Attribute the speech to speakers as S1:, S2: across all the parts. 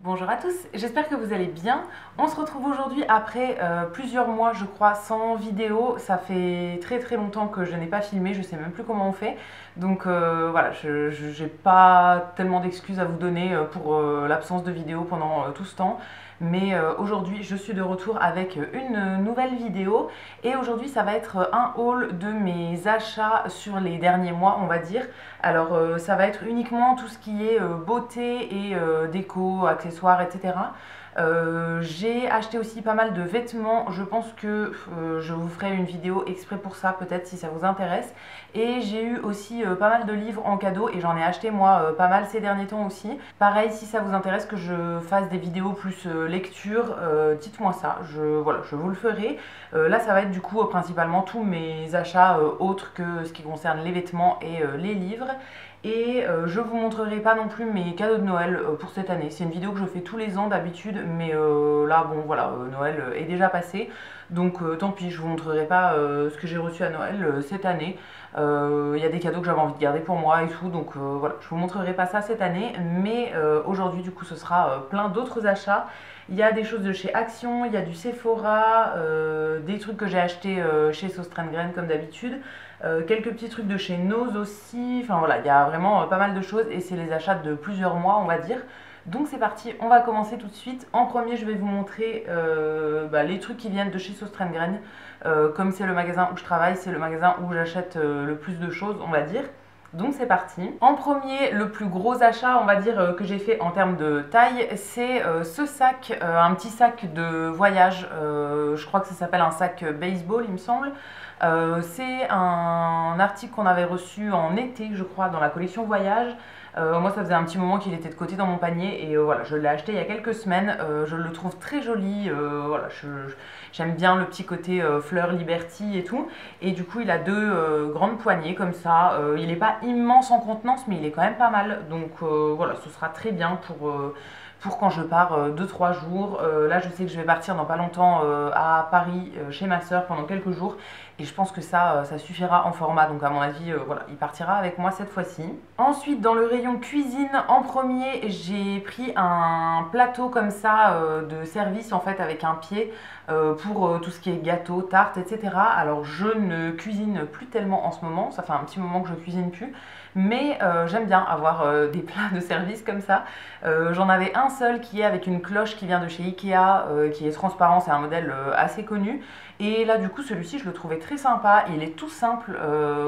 S1: Bonjour à tous, j'espère que vous allez bien. On se retrouve aujourd'hui après plusieurs mois je crois sans vidéo. Ça fait très longtemps que je n'ai pas filmé, je sais même plus comment on fait. Donc voilà, je n'ai pas tellement d'excuses à vous donner pour l'absence de vidéo pendant tout ce temps. Mais aujourd'hui je suis de retour avec une nouvelle vidéo et aujourd'hui ça va être un haul de mes achats sur les derniers mois on va dire. Alors ça va être uniquement tout ce qui est beauté et déco, accessoires, etc. J'ai acheté aussi pas mal de vêtements, je pense que je vous ferai une vidéo exprès pour ça peut-être si ça vous intéresse. Et j'ai eu aussi pas mal de livres en cadeau et j'en ai acheté moi pas mal ces derniers temps aussi. Pareil, si ça vous intéresse que je fasse des vidéos plus lecture, dites-moi ça, voilà, je vous le ferai. Là ça va être du coup principalement tous mes achats autres que ce qui concerne les vêtements et les livres. Et je vous montrerai pas non plus mes cadeaux de Noël pour cette année. C'est une vidéo que je fais tous les ans d'habitude, mais là bon voilà, Noël est déjà passé. Donc tant pis, je vous montrerai pas ce que j'ai reçu à Noël cette année. Il y a des cadeaux que j'avais envie de garder pour moi et tout, donc voilà, je vous montrerai pas ça cette année. Mais aujourd'hui du coup ce sera plein d'autres achats. Il y a des choses de chez Action, il y a du Sephora, des trucs que j'ai achetés chez Sostrengren comme d'habitude. Quelques petits trucs de chez Nose aussi, enfin voilà, il y a vraiment pas mal de choses et c'est les achats de plusieurs mois on va dire. Donc c'est parti, on va commencer tout de suite. En premier je vais vous montrer les trucs qui viennent de chez Sostrengren. Comme c'est le magasin où je travaille, c'est le magasin où j'achète le plus de choses on va dire. Donc c'est parti. En premier, le plus gros achat, on va dire, que j'ai fait en termes de taille, c'est ce sac, un petit sac de voyage. Je crois que ça s'appelle un sac baseball, il me semble. C'est un article qu'on avait reçu en été, je crois, dans la collection voyage. Moi, ça faisait un petit moment qu'il était de côté dans mon panier et voilà, je l'ai acheté il y a quelques semaines. Je le trouve très joli. Voilà, j'aime bien le petit côté fleur Liberty et tout. Et du coup, il a deux grandes poignées comme ça. Il n'est pas immense en contenance, mais il est quand même pas mal. Donc voilà, ce sera très bien pour quand je pars 2-3 jours. Là, je sais que je vais partir dans pas longtemps à Paris chez ma soeur pendant quelques jours. Et je pense que ça suffira en format. Donc à mon avis, voilà, il partira avec moi cette fois-ci. Ensuite, dans le rayon cuisine, en premier, j'ai pris un plateau comme ça de service en fait avec un pied pour tout ce qui est gâteau, tarte, etc. Alors je ne cuisine plus tellement en ce moment. Ça fait un petit moment que je cuisine plus. Mais j'aime bien avoir des plats de service comme ça. J'en avais un seul qui est avec une cloche qui vient de chez Ikea, qui est transparent, c'est un modèle assez connu. Et là du coup celui-ci je le trouvais très sympa, il est tout simple,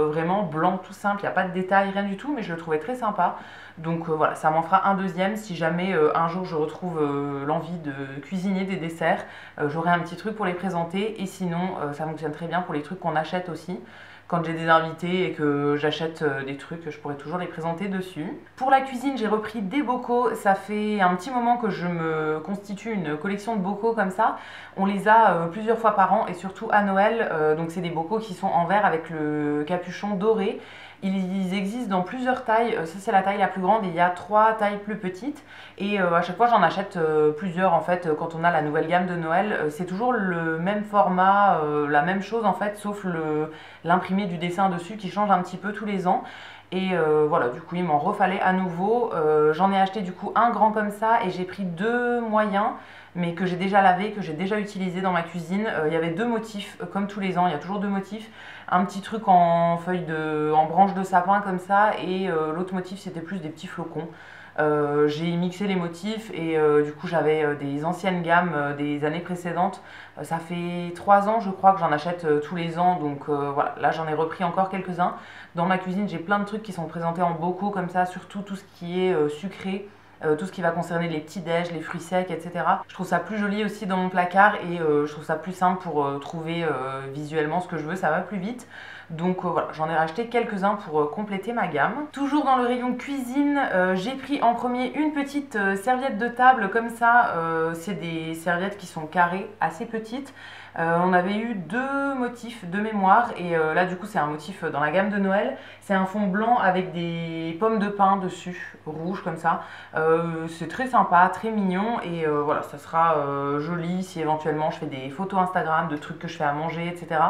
S1: vraiment blanc tout simple, il n'y a pas de détails, rien du tout, mais je le trouvais très sympa. Donc voilà, ça m'en fera un deuxième si jamais un jour je retrouve l'envie de cuisiner des desserts. J'aurai un petit truc pour les présenter et sinon ça fonctionne très bien pour les trucs qu'on achète aussi. Quand j'ai des invités et que j'achète des trucs, je pourrais toujours les présenter dessus. Pour la cuisine, j'ai repris des bocaux. Ça fait un petit moment que je me constitue une collection de bocaux comme ça. On les a plusieurs fois par an et surtout à Noël. Donc c'est des bocaux qui sont en verre avec le capuchon doré. Ils existent dans plusieurs tailles, ça c'est la taille la plus grande et il y a 3 tailles plus petites et à chaque fois j'en achète plusieurs en fait quand on a la nouvelle gamme de Noël. C'est toujours le même format, la même chose en fait sauf l'imprimé du dessin dessus qui change un petit peu tous les ans. Et voilà, du coup il m'en refallait à nouveau. J'en ai acheté du coup un grand comme ça et j'ai pris deux moyens mais que j'ai déjà lavé, que j'ai déjà utilisé dans ma cuisine. Il y avait deux motifs, comme tous les ans, il y a toujours deux motifs. Un petit truc en en branche de sapin comme ça et l'autre motif c'était plus des petits flocons. J'ai mixé les motifs et du coup j'avais des anciennes gammes des années précédentes. Ça fait 3 ans je crois que j'en achète tous les ans donc voilà, là j'en ai repris encore quelques-uns. Dans ma cuisine j'ai plein de trucs qui sont présentés en bocaux comme ça, surtout tout ce qui est sucré. Tout ce qui va concerner les petits déj, les fruits secs, etc. Je trouve ça plus joli aussi dans mon placard et je trouve ça plus simple pour trouver visuellement ce que je veux, ça va plus vite. Donc voilà, j'en ai racheté quelques-uns pour compléter ma gamme. Toujours dans le rayon cuisine, j'ai pris en premier une petite serviette de table comme ça. C'est des serviettes qui sont carrées, assez petites. On avait eu deux motifs de mémoire et là du coup c'est un motif dans la gamme de Noël. C'est un fond blanc avec des pommes de pin dessus, rouges comme ça. C'est très sympa, très mignon et voilà, ça sera joli si éventuellement je fais des photos Instagram de trucs que je fais à manger, etc.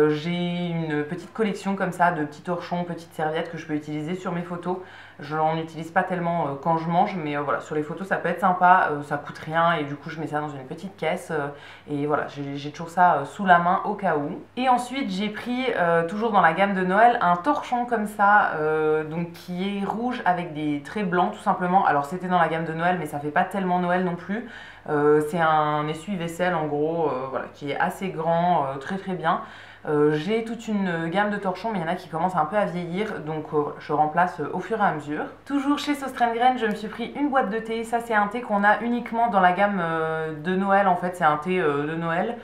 S1: J'ai une une petite collection comme ça de petits torchons, petites serviettes que je peux utiliser sur mes photos. Je n'en utilise pas tellement quand je mange, mais voilà, sur les photos ça peut être sympa, ça coûte rien et du coup je mets ça dans une petite caisse et voilà, j'ai toujours ça sous la main au cas où. Et ensuite j'ai pris, toujours dans la gamme de Noël, un torchon comme ça, donc qui est rouge avec des traits blancs tout simplement. Alors c'était dans la gamme de Noël mais ça fait pas tellement Noël non plus. C'est un essuie-vaisselle en gros, voilà, qui est assez grand, très très bien. J'ai toute une gamme de torchons, mais il y en a qui commencent un peu à vieillir, donc je remplace au fur et à mesure. Toujours chez Söstrengren, je me suis pris une boîte de thé. Ça, c'est un thé qu'on a uniquement dans la gamme de Noël. En fait, c'est un thé de Noël.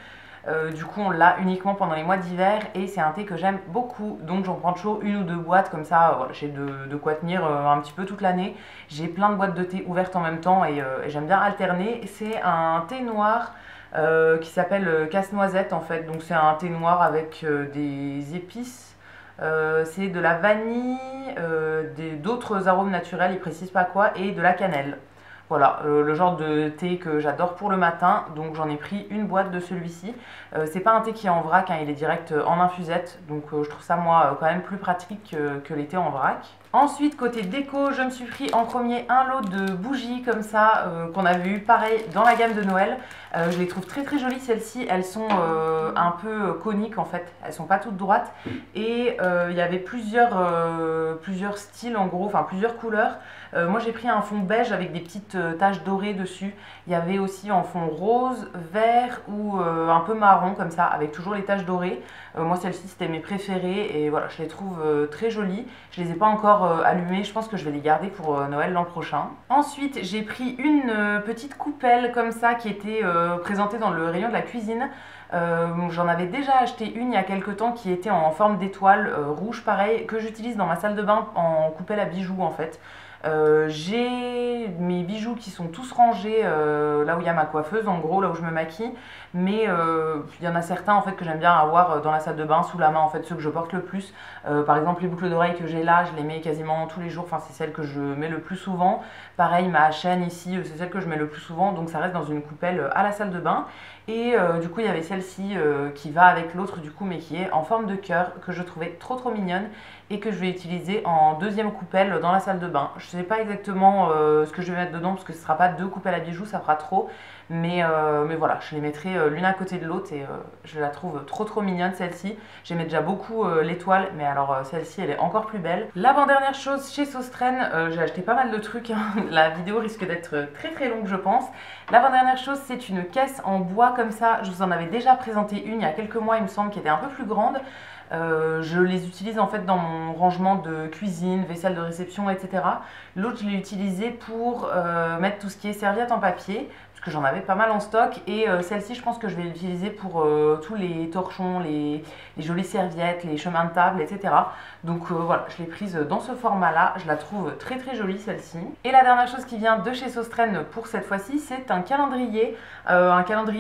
S1: Du coup, on l'a uniquement pendant les mois d'hiver et c'est un thé que j'aime beaucoup. Donc, j'en prends toujours une ou deux boîtes comme ça. Voilà, j'ai de quoi tenir un petit peu toute l'année. J'ai plein de boîtes de thé ouvertes en même temps et j'aime bien alterner. C'est un thé noir. Qui s'appelle casse-noisette en fait, donc c'est un thé noir avec des épices, c'est de la vanille, d'autres arômes naturels, ils précisent pas quoi, et de la cannelle. Voilà, le genre de thé que j'adore pour le matin, donc j'en ai pris une boîte de celui-ci. C'est pas un thé qui est en vrac, hein, il est direct en infusette, donc je trouve ça moi quand même plus pratique que les thés en vrac. Ensuite, côté déco, je me suis pris en premier un lot de bougies comme ça, qu'on avait eu pareil dans la gamme de Noël. Je les trouve très très jolies celles-ci, elles sont un peu coniques en fait, elles sont pas toutes droites. Et il y avait plusieurs styles en gros, enfin plusieurs couleurs. Moi j'ai pris un fond beige avec des petites taches dorées dessus. Il y avait aussi en fond rose, vert ou un peu marron comme ça, avec toujours les taches dorées. Moi celles-ci c'était mes préférées et voilà, je les trouve très jolies. Je les ai pas encore allumées, je pense que je vais les garder pour Noël l'an prochain. Ensuite j'ai pris une petite coupelle comme ça qui était présentée dans le rayon de la cuisine. J'en avais déjà acheté une il y a quelques temps qui était en forme d'étoile rouge pareil, que j'utilise dans ma salle de bain en coupelle à bijoux en fait. J'ai mes bijoux qui sont tous rangés là où il y a ma coiffeuse, en gros là où je me maquille, mais il y en a certains en fait que j'aime bien avoir dans la salle de bain sous la main, en fait ceux que je porte le plus. Par exemple les boucles d'oreilles que j'ai là, je les mets quasiment tous les jours, enfin c'est celle que je mets le plus souvent. Pareil ma chaîne ici, c'est celle que je mets le plus souvent, donc ça reste dans une coupelle à la salle de bain. Et du coup il y avait celle-ci qui va avec l'autre du coup, mais qui est en forme de cœur, que je trouvais trop mignonne et que je vais utiliser en deuxième coupelle dans la salle de bain. Je sais pas exactement ce que je vais mettre dedans parce que ce sera pas deux coupelles à bijoux, ça fera trop. Mais voilà, je les mettrai l'une à côté de l'autre et je la trouve trop mignonne celle-ci. J'aimais déjà beaucoup l'étoile, mais alors celle-ci elle est encore plus belle. L'avant-dernière chose chez Söstrem, j'ai acheté pas mal de trucs, hein. La vidéo risque d'être très longue je pense. L'avant-dernière chose c'est une caisse en bois comme ça, je vous en avais déjà présenté une il y a quelques mois il me semble, qui était un peu plus grande. Je les utilise en fait dans mon rangement de cuisine, vaisselle de réception, etc. L'autre je l'ai utilisé pour mettre tout ce qui est serviette en papier, parce que j'en avais pas mal en stock. Et celle-ci je pense que je vais l'utiliser pour tous les torchons, les jolies serviettes, les chemins de table, etc. Donc voilà, je l'ai prise dans ce format là, je la trouve très jolie celle-ci. Et la dernière chose qui vient de chez Söstrem pour cette fois-ci, c'est un calendrier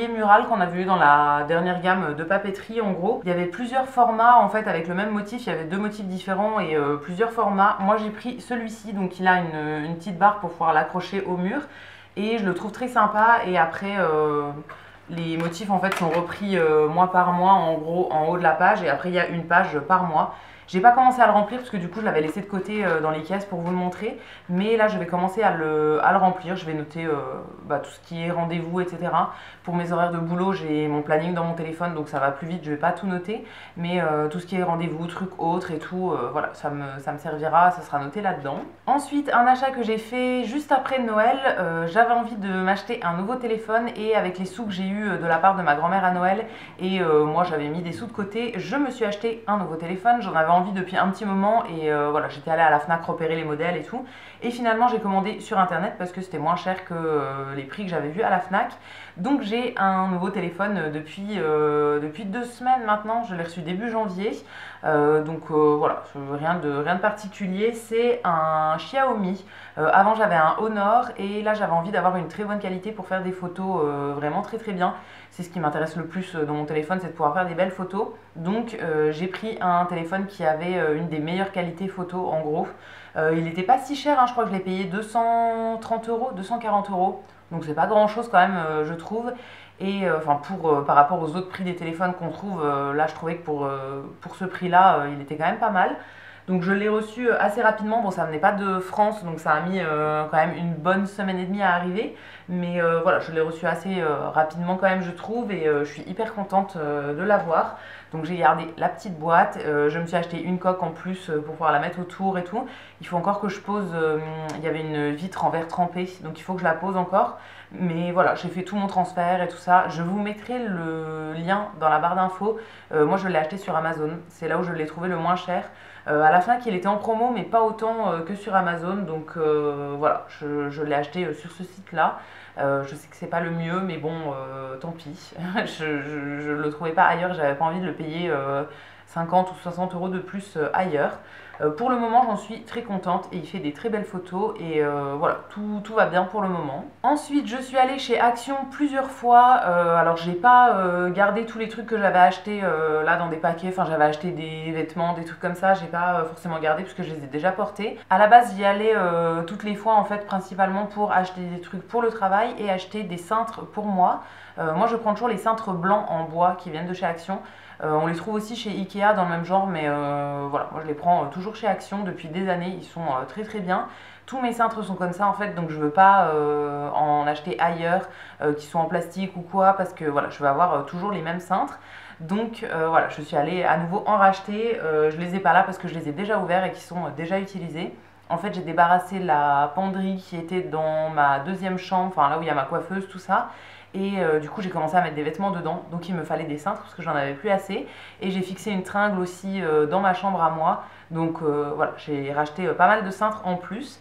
S1: mural qu'on a vu dans la dernière gamme de papeterie en gros. Il y avait plusieurs formats en fait avec le même motif, il y avait deux motifs différents et plusieurs formats. Moi j'ai pris celui-ci, donc il a une petite barre pour pouvoir l'accrocher au mur et je le trouve très sympa. Et après les motifs en fait sont repris mois par mois en gros en haut de la page, et après il y a une page par mois. J'ai pas commencé à le remplir parce que du coup je l'avais laissé de côté dans les caisses pour vous le montrer. Mais là je vais commencer à le remplir. Je vais noter tout ce qui est rendez-vous, etc. Pour mes horaires de boulot, j'ai mon planning dans mon téléphone, donc ça va plus vite, je vais pas tout noter. Mais tout ce qui est rendez-vous, trucs autres et tout, voilà, ça me servira, ça sera noté là-dedans. Ensuite, un achat que j'ai fait juste après Noël, j'avais envie de m'acheter un nouveau téléphone, et avec les sous que j'ai eu de la part de ma grand-mère à Noël, et moi j'avais mis des sous de côté, je me suis acheté un nouveau téléphone. J'en avais envie depuis un petit moment et voilà, j'étais allée à la Fnac repérer les modèles et tout, et finalement j'ai commandé sur internet parce que c'était moins cher que les prix que j'avais vus à la Fnac. Donc j'ai un nouveau téléphone depuis 2 semaines maintenant, je l'ai reçu début janvier. Voilà, rien de particulier, c'est un Xiaomi. Avant j'avais un Honor et là j'avais envie d'avoir une très bonne qualité pour faire des photos vraiment très bien. C'est ce qui m'intéresse le plus dans mon téléphone, c'est de pouvoir faire des belles photos. Donc j'ai pris un téléphone qui avait une des meilleures qualités photo en gros. Il n'était pas si cher, hein, je crois que je l'ai payé 230 euros, 240 euros. Donc c'est pas grand chose quand même, je trouve. Et enfin, par rapport aux autres prix des téléphones qu'on trouve, là je trouvais que pour ce prix-là, il était quand même pas mal. Donc je l'ai reçu assez rapidement. Bon, ça venait pas de France, donc ça a mis quand même une bonne semaine et demie à arriver. Mais voilà, je l'ai reçu assez rapidement quand même, je trouve, et je suis hyper contente de l'avoir. Donc j'ai gardé la petite boîte. Je me suis acheté une coque en plus pour pouvoir la mettre autour et tout. Il faut encore que je pose. Il y avait une vitre en verre trempé, donc il faut que je la pose encore. Mais voilà, j'ai fait tout mon transfert et tout ça. Je vous mettrai le lien dans la barre d'infos. Moi, je l'ai acheté sur Amazon. C'est là où je l'ai trouvé le moins cher. À la fin, il était en promo, mais pas autant que sur Amazon. Donc voilà, je l'ai acheté sur ce site-là. Je sais que c'est pas le mieux, mais bon, tant pis. Je le trouvais pas ailleurs. J'avais pas envie de le payer 50 ou 60 euros de plus ailleurs. Pour le moment, j'en suis très contente et il fait des très belles photos et voilà, tout va bien pour le moment. Ensuite, je suis allée chez Action plusieurs fois. Alors, j'ai pas gardé tous les trucs que j'avais achetés là dans des paquets. Enfin, j'avais acheté des vêtements, des trucs comme ça. J'ai pas forcément gardé parce que je les ai déjà portés. À la base, j'y allais toutes les fois en fait, principalement pour acheter des trucs pour le travail et acheter des cintres pour moi. Moi, je prends toujours les cintres blancs en bois qui viennent de chez Action. On les trouve aussi chez Ikea dans le même genre, mais voilà, moi je les prends toujours chez Action depuis des années, ils sont très très bien. Tous mes cintres sont comme ça en fait, donc je veux pas en acheter ailleurs qui sont en plastique ou quoi, parce que voilà, je veux avoir toujours les mêmes cintres. Donc voilà, je suis allée à nouveau en racheter. Je les ai pas là parce que je les ai déjà ouverts et qui sont déjà utilisés. En fait, j'ai débarrassé la penderie qui était dans ma deuxième chambre, enfin là où il y a ma coiffeuse, tout ça. Et du coup, j'ai commencé à mettre des vêtements dedans. Donc, il me fallait des cintres parce que j'en avais plus assez. Et j'ai fixé une tringle aussi dans ma chambre à moi. Donc, voilà, j'ai racheté pas mal de cintres en plus.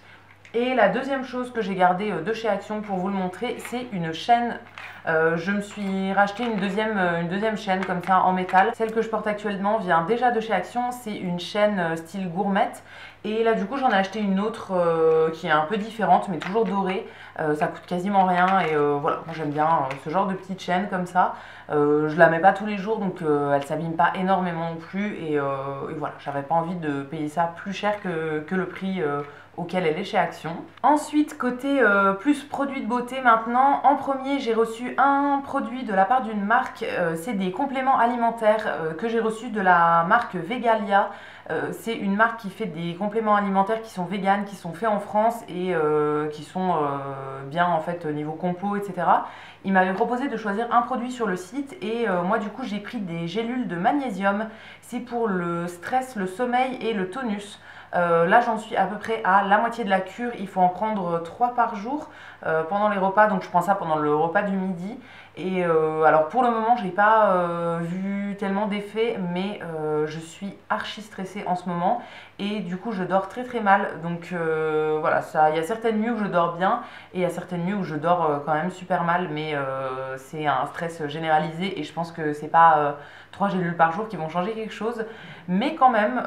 S1: Et la deuxième chose que j'ai gardée de chez Action pour vous le montrer, c'est une chaîne. Je me suis racheté une deuxième chaîne comme ça en métal. Celle que je porte actuellement vient déjà de chez Action. C'est une chaîne style gourmette. Et là du coup j'en ai acheté une autre qui est un peu différente mais toujours dorée. Ça coûte quasiment rien et voilà, moi j'aime bien ce genre de petite chaîne comme ça. Je la mets pas tous les jours donc elle s'abîme pas énormément non plus et voilà, j'avais pas envie de payer ça plus cher que le prix auquel elle est chez Action. Ensuite, côté plus produits de beauté maintenant, en premier j'ai reçu un produit de la part d'une marque, c'est des compléments alimentaires que j'ai reçus de la marque Vegalia. C'est une marque qui fait des compléments alimentaires qui sont véganes, qui sont faits en France et qui sont bien en fait au niveau compo, etc. Il m'avait proposé de choisir un produit sur le site et moi du coup j'ai pris des gélules de magnésium. C'est pour le stress, le sommeil et le tonus. Là j'en suis à peu près à la moitié de la cure, il faut en prendre 3 par jour pendant les repas, donc je prends ça pendant le repas du midi. Et alors pour le moment j'ai pas vu tellement d'effets, mais je suis archi stressée en ce moment et du coup je dors très très mal. Donc voilà, il y a certaines nuits où je dors bien et il y a certaines nuits où je dors quand même super mal, mais c'est un stress généralisé et je pense que c'est pas 3 gélules par jour qui vont changer quelque chose. Mais quand même,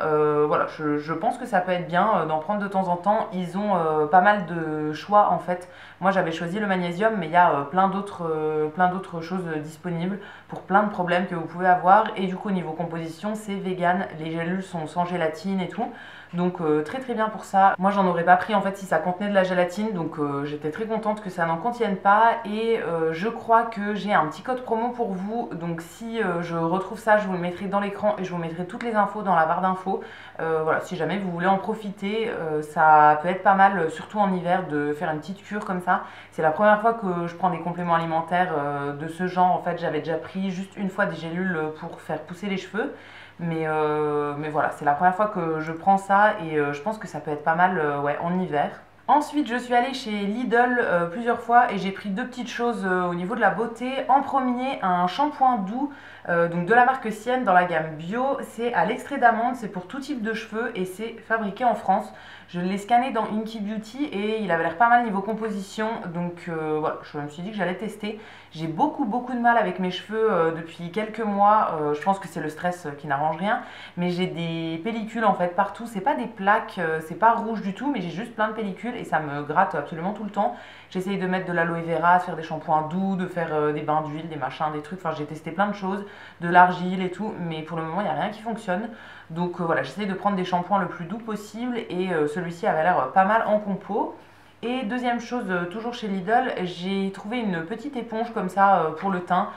S1: voilà, je pense que ça peut être bien d'en prendre de temps en temps. Ils ont pas mal de choix en fait. Moi j'avais choisi le magnésium, mais il y a plein d'autres choses disponibles pour plein de problèmes que vous pouvez avoir. Et du coup au niveau composition, c'est vegan. Les gélules sont sans gélatine et tout. Donc très très bien pour ça. Moi j'en aurais pas pris en fait si ça contenait de la gélatine, donc j'étais très contente que ça n'en contienne pas. Et je crois que j'ai un petit code promo pour vous, donc si je retrouve ça, je vous le mettrai dans l'écran et je vous mettrai toutes les infos dans la barre d'infos. Voilà, si jamais vous voulez en profiter, ça peut être pas mal, surtout en hiver, de faire une petite cure comme ça. C'est la première fois que je prends des compléments alimentaires de ce genre. En fait j'avais déjà pris juste une fois des gélules pour faire pousser les cheveux. Mais voilà, c'est la première fois que je prends ça et je pense que ça peut être pas mal ouais, en hiver. Ensuite, je suis allée chez Lidl plusieurs fois et j'ai pris deux petites choses au niveau de la beauté. En premier, un shampoing doux donc de la marque Sienne dans la gamme bio. C'est à l'extrait d'amande, c'est pour tout type de cheveux et c'est fabriqué en France. Je l'ai scanné dans Inky Beauty et il avait l'air pas mal niveau composition. Donc voilà, je me suis dit que j'allais tester. J'ai beaucoup de mal avec mes cheveux depuis quelques mois. Je pense que c'est le stress qui n'arrange rien. Mais j'ai des pellicules en fait partout. C'est pas des plaques, c'est pas rouge du tout, mais j'ai juste plein de pellicules. d'huile et ça me gratte absolument tout le temps. J'essaye de mettre de l'aloe vera, de faire des shampoings doux, de faire des bains d'huile, des machins, des trucs. Enfin, j'ai testé plein de choses, de l'argile et tout, mais pour le moment, il n'y a rien qui fonctionne. Donc voilà, j'essaye de prendre des shampoings le plus doux possible et celui-ci avait l'air pas mal en compo. Et deuxième chose, toujours chez Lidl, j'ai trouvé une petite éponge comme ça pour le teint.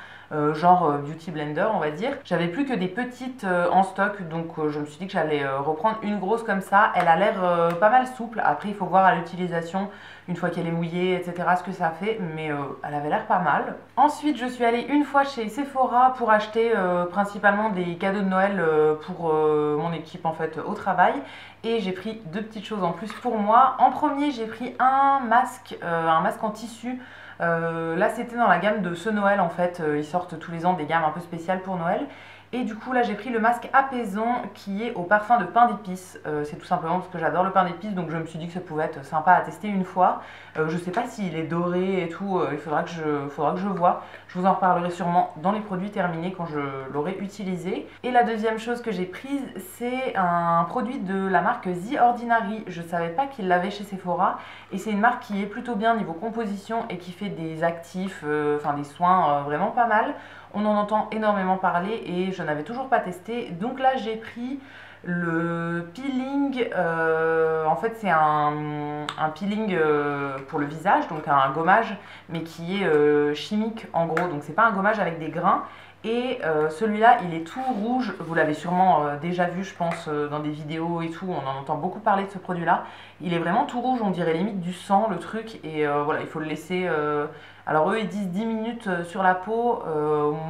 S1: Genre Beauty Blender on va dire. J'avais plus que des petites en stock donc je me suis dit que j'allais reprendre une grosse comme ça. Elle a l'air pas mal souple, après il faut voir à l'utilisation une fois qu'elle est mouillée etc ce que ça fait, mais elle avait l'air pas mal. Ensuite je suis allée une fois chez Sephora pour acheter principalement des cadeaux de Noël pour mon équipe en fait au travail. Et j'ai pris deux petites choses en plus pour moi. En premier j'ai pris un masque en tissu. Là c'était dans la gamme de ce Noël en fait, ils sortent tous les ans des gammes un peu spéciales pour Noël. Et du coup là j'ai pris le masque apaisant qui est au parfum de pain d'épices. C'est tout simplement parce que j'adore le pain d'épices donc je me suis dit que ça pouvait être sympa à tester une fois. Je sais pas s'il est doré et tout, il faudra que je vois. Je vous en reparlerai sûrement dans les produits terminés quand je l'aurai utilisé. Et la deuxième chose que j'ai prise c'est un produit de la marque The Ordinary. Je savais pas qu'il l'avait chez Sephora et c'est une marque qui est plutôt bien niveau composition et qui fait des actifs, enfin des soins vraiment pas mal. On en entend énormément parler et je n'avais toujours pas testé. Donc là j'ai pris le peeling, en fait c'est un peeling pour le visage, donc un gommage mais qui est chimique en gros, donc c'est pas un gommage avec des grains. Et celui-là il est tout rouge, vous l'avez sûrement déjà vu je pense dans des vidéos et tout, on en entend beaucoup parler de ce produit là. Il est vraiment tout rouge, on dirait limite du sang le truc et voilà il faut le laisser, alors eux ils disent 10 minutes sur la peau,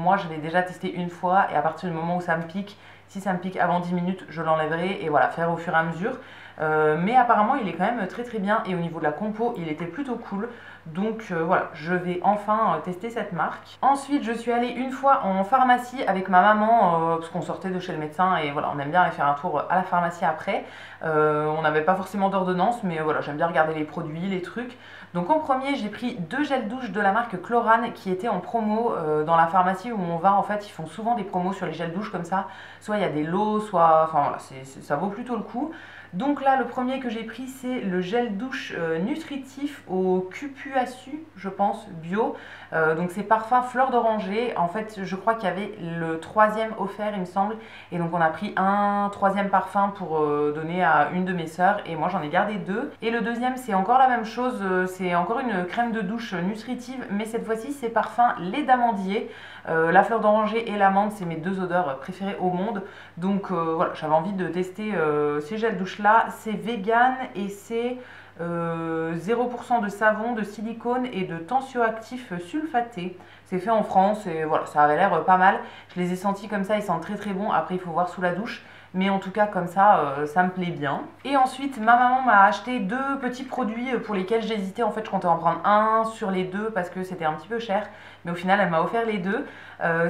S1: moi je l'ai déjà testé une fois et à partir du moment où ça me pique, si ça me pique avant 10 minutes je l'enlèverai et voilà faire au fur et à mesure. Mais apparemment il est quand même très très bien et au niveau de la compo il était plutôt cool. Donc voilà, je vais enfin tester cette marque. Ensuite je suis allée une fois en pharmacie avec ma maman parce qu'on sortait de chez le médecin et voilà on aime bien aller faire un tour à la pharmacie après. On n'avait pas forcément d'ordonnance mais voilà j'aime bien regarder les produits, les trucs. Donc en premier j'ai pris deux gels douche de la marque Chlorane qui étaient en promo dans la pharmacie où on va en fait, ils font souvent des promos sur les gels douche comme ça. Soit il y a des lots, soit, enfin voilà, ça vaut plutôt le coup. Donc là, le premier que j'ai pris, c'est le gel douche nutritif au cupuaçu, je pense, bio. Donc c'est parfum fleur d'oranger. En fait, je crois qu'il y avait le troisième offert, il me semble. Et donc on a pris un troisième parfum pour donner à une de mes sœurs. Et moi, j'en ai gardé deux. Et le deuxième, c'est encore la même chose. C'est encore une crème de douche nutritive. Mais cette fois-ci, c'est parfum lait d'amandier. La fleur d'oranger et l'amande, c'est mes deux odeurs préférées au monde. Donc voilà, j'avais envie de tester ces gels douche là. C'est vegan et c'est 0% de savon, de silicone et de tensioactif sulfaté. C'est fait en France et voilà, ça avait l'air pas mal. Je les ai sentis comme ça, ils sentent très très bon. Après, il faut voir sous la douche. Mais en tout cas, comme ça, ça me plaît bien. Et ensuite, ma maman m'a acheté deux petits produits pour lesquels j'hésitais. En fait, je comptais en prendre un sur les deux parce que c'était un petit peu cher. Mais au final, elle m'a offert les deux.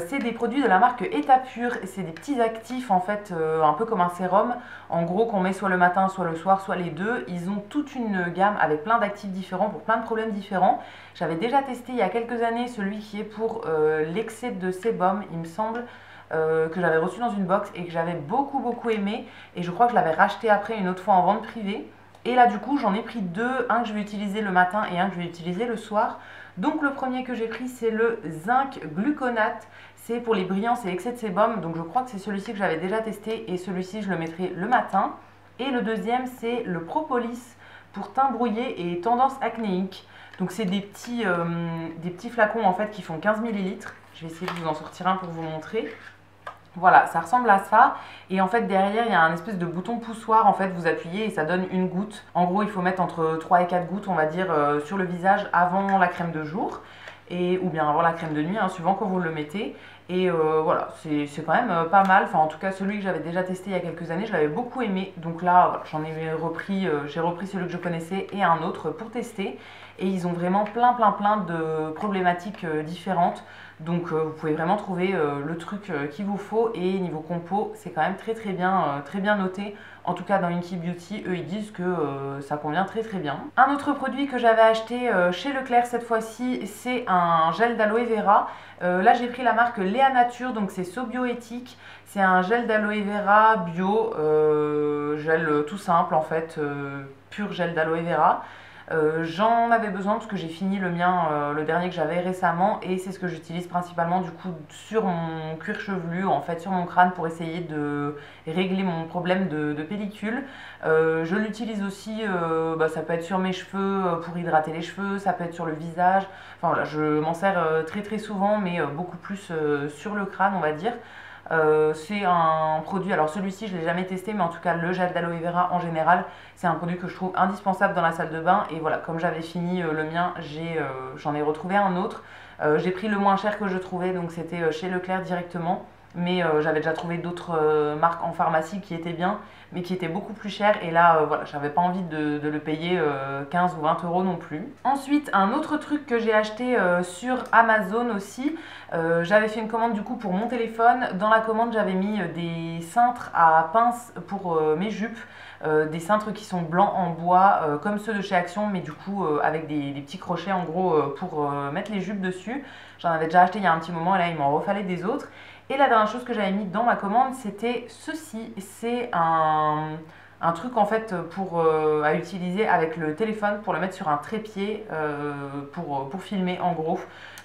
S1: C'est des produits de la marque Etapure. C'est des petits actifs, en fait, un peu comme un sérum. En gros, qu'on met soit le matin, soit le soir, soit les deux. Ils ont toute une gamme avec plein d'actifs différents pour plein de problèmes différents. J'avais déjà testé il y a quelques années celui qui est pour l'excès de sébum, il me semble. Que j'avais reçu dans une box et que j'avais beaucoup aimé et je crois que je l'avais racheté après une autre fois en vente privée et là du coup j'en ai pris deux, un que je vais utiliser le matin et un que je vais utiliser le soir. Donc le premier que j'ai pris c'est le zinc gluconate, c'est pour les brillances et excès de sébum, donc je crois que c'est celui-ci que j'avais déjà testé et celui-ci je le mettrai le matin. Et le deuxième c'est le propolis pour teint brouillé et tendance acnéique. Donc c'est des petits flacons en fait qui font 15 ml. Je vais essayer de vous en sortir un pour vous montrer. Voilà, ça ressemble à ça. Et en fait, derrière, il y a un espèce de bouton poussoir. En fait, vous appuyez et ça donne une goutte. En gros, il faut mettre entre 3 et 4 gouttes, on va dire, sur le visage avant la crème de jour. Ou bien avant la crème de nuit, hein, suivant quand vous le mettez. Et voilà, c'est quand même pas mal. Enfin, en tout cas, celui que j'avais déjà testé il y a quelques années, je l'avais beaucoup aimé. Donc là, voilà, j'en ai repris, j'ai repris celui que je connaissais et un autre pour tester. Et ils ont vraiment plein de problématiques différentes. Donc vous pouvez vraiment trouver le truc qu'il vous faut et niveau compo c'est quand même très bien noté. En tout cas dans Inky Beauty, eux ils disent que ça convient très bien. Un autre produit que j'avais acheté chez Leclerc cette fois-ci, c'est un gel d'aloe vera. Là j'ai pris la marque Léa Nature, donc c'est Sobioéthique. C'est un gel d'aloe vera bio, gel tout simple en fait, pur gel d'aloe vera. J'en avais besoin parce que j'ai fini le mien, le dernier que j'avais récemment, et c'est ce que j'utilise principalement du coup sur mon cuir chevelu, en fait sur mon crâne, pour essayer de régler mon problème de pellicule. Je l'utilise aussi, ça peut être sur mes cheveux pour hydrater les cheveux, ça peut être sur le visage. Enfin voilà, je m'en sers très très souvent, mais beaucoup plus sur le crâne, on va dire. C'est un produit, alors celui-ci je ne l'ai jamais testé, mais en tout cas le gel d'aloe vera en général, c'est un produit que je trouve indispensable dans la salle de bain. Et voilà, comme j'avais fini le mien, j'en ai retrouvé un autre. J'ai pris le moins cher que je trouvais, donc c'était chez Leclerc directement. Mais j'avais déjà trouvé d'autres marques en pharmacie qui étaient bien, mais qui étaient beaucoup plus chères. Et là, voilà, j'avais pas envie de le payer 15 ou 20 euros non plus. Ensuite, un autre truc que j'ai acheté sur Amazon aussi, j'avais fait une commande du coup pour mon téléphone. Dans la commande, j'avais mis des cintres à pince pour mes jupes. Des cintres qui sont blancs en bois, comme ceux de chez Action, mais du coup avec des petits crochets en gros pour mettre les jupes dessus. J'en avais déjà acheté il y a un petit moment et là il m'en refallait des autres. Et la dernière chose que j'avais mis dans ma commande, c'était ceci. C'est un truc en fait à utiliser avec le téléphone pour le mettre sur un trépied pour filmer en gros.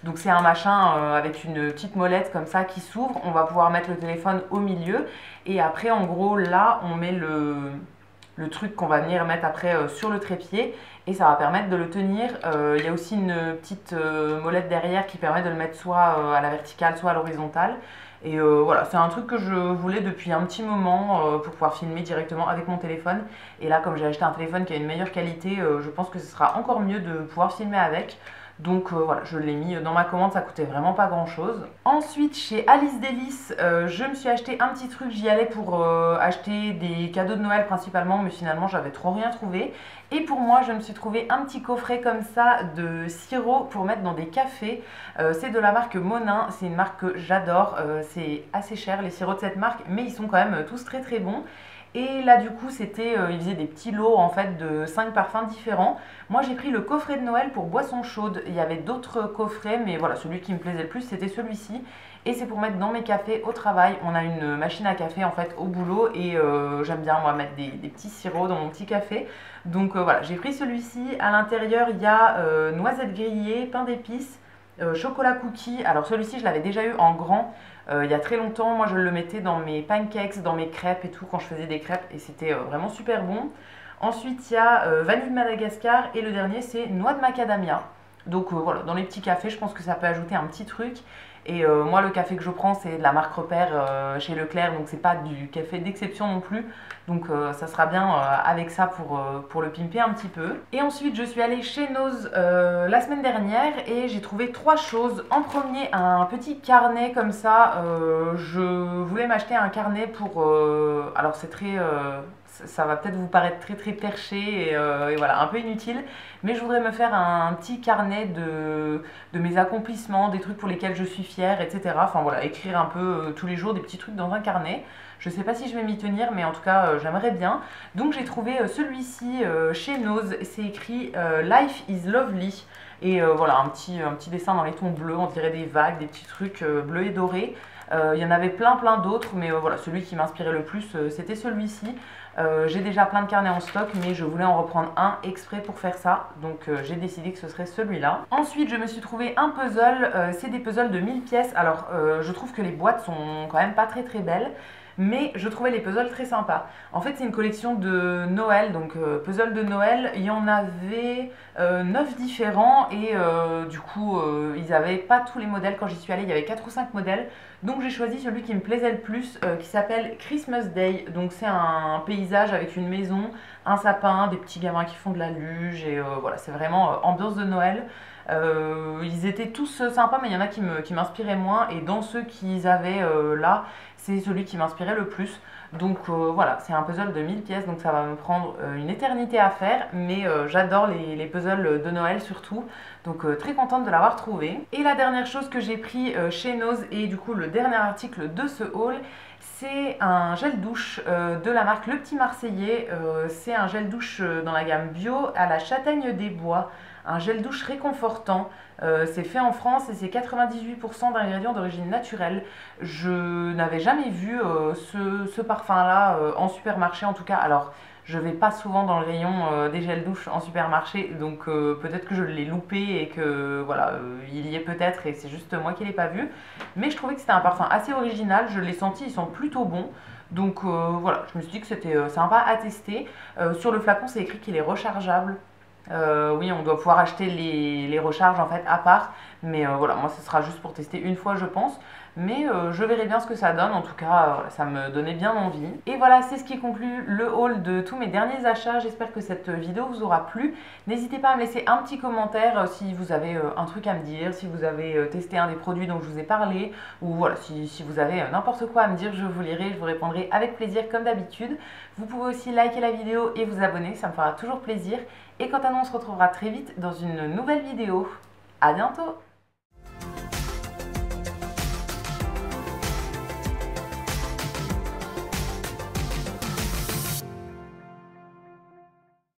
S1: Donc c'est un machin avec une petite molette comme ça qui s'ouvre. On va pouvoir mettre le téléphone au milieu et après en gros là on met le truc qu'on va venir mettre après sur le trépied et ça va permettre de le tenir. Il y a aussi une petite molette derrière qui permet de le mettre soit à la verticale soit à l'horizontale. Et voilà, c'est un truc que je voulais depuis un petit moment pour pouvoir filmer directement avec mon téléphone. Et là, comme j'ai acheté un téléphone qui a une meilleure qualité, je pense que ce sera encore mieux de pouvoir filmer avec. Donc voilà, je l'ai mis dans ma commande, ça coûtait vraiment pas grand chose. Ensuite, chez Alice Delis, je me suis acheté un petit truc. J'y allais pour acheter des cadeaux de Noël principalement, mais finalement j'avais trop rien trouvé. Et pour moi, je me suis trouvé un petit coffret comme ça de sirop pour mettre dans des cafés. C'est de la marque Monin, c'est une marque que j'adore. C'est assez cher les sirops de cette marque, mais ils sont quand même tous très très bons. Et là du coup ils faisaient des petits lots en fait de 5 parfums différents. Moi j'ai pris le coffret de Noël pour boissons chaudes. Il y avait d'autres coffrets, mais voilà, celui qui me plaisait le plus c'était celui-ci. Et c'est pour mettre dans mes cafés au travail. On a une machine à café en fait au boulot et j'aime bien moi mettre des petits sirops dans mon petit café. Donc voilà, j'ai pris celui-ci. À l'intérieur il y a noisettes grillées, pain d'épices, chocolat cookie. Alors celui-ci je l'avais déjà eu en grand il y a très longtemps. Moi je le mettais dans mes pancakes, dans mes crêpes et tout quand je faisais des crêpes et c'était vraiment super bon. Ensuite il y a vanille de Madagascar et le dernier c'est noix de macadamia. Donc voilà, dans les petits cafés je pense que ça peut ajouter un petit truc. Et moi le café que je prends c'est de la marque Repère chez Leclerc, donc c'est pas du café d'exception non plus. Donc ça sera bien avec ça pour le pimper un petit peu. Et ensuite je suis allée chez Nose la semaine dernière et j'ai trouvé trois choses. En premier, un petit carnet comme ça. Je voulais m'acheter un carnet pour... alors c'est très... ça va peut-être vous paraître très très perché et voilà, un peu inutile. Mais je voudrais me faire un petit carnet de mes accomplissements, des trucs pour lesquels je suis fière, etc. Enfin voilà, écrire un peu tous les jours des petits trucs dans un carnet. Je sais pas si je vais m'y tenir, mais en tout cas, j'aimerais bien. Donc j'ai trouvé celui-ci chez Nose. C'est écrit Life is Lovely. Et voilà, un petit dessin dans les tons bleus, on dirait des vagues, des petits trucs bleus et dorés. Il y en avait plein d'autres, mais voilà, celui qui m'inspirait le plus, c'était celui-ci. J'ai déjà plein de carnets en stock, mais je voulais en reprendre un exprès pour faire ça. Donc j'ai décidé que ce serait celui-là. Ensuite, je me suis trouvé un puzzle. C'est des puzzles de 1000 pièces. Alors, je trouve que les boîtes sont quand même pas très très belles, mais je trouvais les puzzles très sympas. En fait, c'est une collection de Noël, donc puzzles de Noël. Il y en avait 9 différents et du coup, ils n'avaient pas tous les modèles. Quand j'y suis allée, il y avait 4 ou 5 modèles. Donc j'ai choisi celui qui me plaisait le plus, qui s'appelle Christmas Day. Donc c'est un paysage avec une maison, un sapin, des petits gamins qui font de la luge et voilà, c'est vraiment ambiance de Noël. Ils étaient tous sympas, mais il y en a qui m'inspiraient moins. Et dans ceux qu'ils avaient là, c'est celui qui m'inspirait le plus. Donc voilà, c'est un puzzle de 1000 pièces, donc ça va me prendre une éternité à faire. Mais j'adore les puzzles de Noël surtout. Donc très contente de l'avoir trouvé. Et la dernière chose que j'ai pris chez Nose, et du coup le dernier article de ce haul, c'est un gel douche de la marque Le Petit Marseillais. C'est un gel douche dans la gamme bio à la châtaigne des bois. Un gel douche réconfortant. C'est fait en France et c'est 98% d'ingrédients d'origine naturelle. Je n'avais jamais vu ce parfum-là en supermarché en tout cas. Alors, Je vais pas souvent dans le rayon des gels douche en supermarché, donc peut-être que je l'ai loupé et que voilà, il y est peut-être et c'est juste moi qui l'ai pas vu. Mais je trouvais que c'était un parfum assez original, je l'ai senti, ils sont plutôt bons. Donc voilà, je me suis dit que c'était sympa à tester. Sur le flacon, c'est écrit qu'il est rechargeable. Oui, on doit pouvoir acheter les recharges en fait à part, mais voilà, moi ce sera juste pour tester une fois je pense, mais je verrai bien ce que ça donne, en tout cas voilà, ça me donnait bien envie. Et voilà, c'est ce qui conclut le haul de tous mes derniers achats, j'espère que cette vidéo vous aura plu. N'hésitez pas à me laisser un petit commentaire si vous avez un truc à me dire, si vous avez testé un des produits dont je vous ai parlé, ou voilà, si vous avez n'importe quoi à me dire, je vous lirai, je vous répondrai avec plaisir comme d'habitude. Vous pouvez aussi liker la vidéo et vous abonner, ça me fera toujours plaisir. Et quant à nous, on se retrouvera très vite dans une nouvelle vidéo. À bientôt!